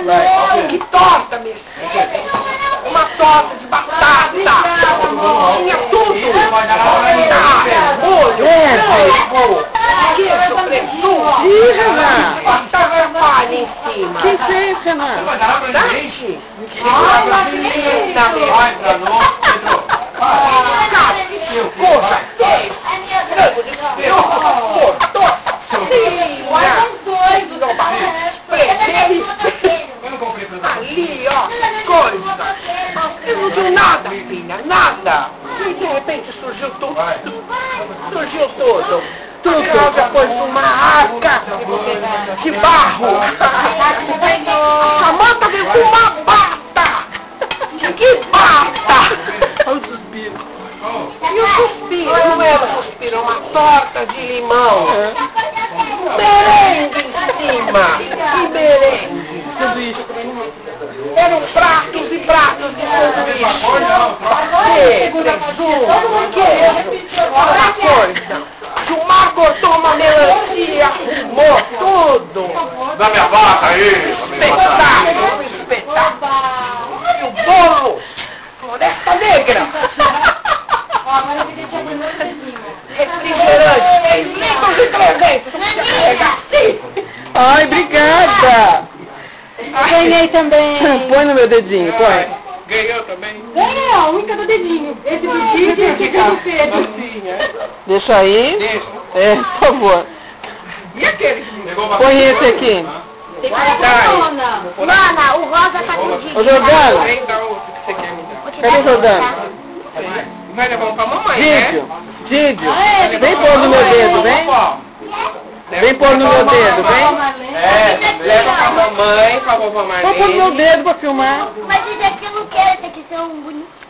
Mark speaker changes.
Speaker 1: Vai. Que torta, Mercedes? Uma torta de batata. Tinha tudo. Molho, queijo, presunto.
Speaker 2: Ih, Renan.
Speaker 1: Batata palha em cima.
Speaker 2: Que fez, Renan?
Speaker 1: Dante? Olha, linda, meu. Coxa, queijo, frango de peru, torcinha, ali, ó, coisa. Eu não deu nada, filha, nada. E de repente surgiu tudo. Surgiu tudo. Tudo depois de uma arca de barro. A Samanta veio com uma bata. Que bata!
Speaker 2: Olha o suspiro.
Speaker 1: E o suspiro? Não era suspiro, uma torta de limão. Merengue em cima. Que merengue.
Speaker 2: Sanduíche.
Speaker 1: Eram pratos e pratos de sanduíche. Presunto, queijo. Olha a coisa. Gilmar cortou uma melancia, arrumou tudo.
Speaker 3: Dá minha vaca aí!
Speaker 1: Espetáculo, espetáculo. E o bolo, Floresta Negra. Refrigerante, 6 litros e 300. Pega assim.
Speaker 2: Ai, obrigada.
Speaker 4: Ganhei também.
Speaker 2: Põe no meu dedinho, põe.
Speaker 3: Ganhou também?
Speaker 4: Ganhei, ó, um em cada dedinho. Esse do Didi e esse do Pedro.
Speaker 2: Deixa aí.
Speaker 3: Deixa.
Speaker 2: É, por favor.
Speaker 1: E aquele?
Speaker 3: Pegou uma
Speaker 2: Põe esse aqui.
Speaker 4: Tem que dar Dona.
Speaker 5: Mana, o rosa tá com o Didi.
Speaker 2: Ô, Jordano.
Speaker 3: Vem dar outro que você quer me dar.
Speaker 2: Cadê o Jordano?
Speaker 3: Vai levar um pra mamãe, né?
Speaker 2: Dídio. Dídio. Vem pôr no meu dedo, vem. Vem pôr no meu dedo, vem.
Speaker 3: É, leva pra mamãe, pra vovó Marlene.
Speaker 2: Vou pôr no meu dedo pra filmar.
Speaker 5: Mas esse aqui eu não quero, esse aqui são bonitinhos.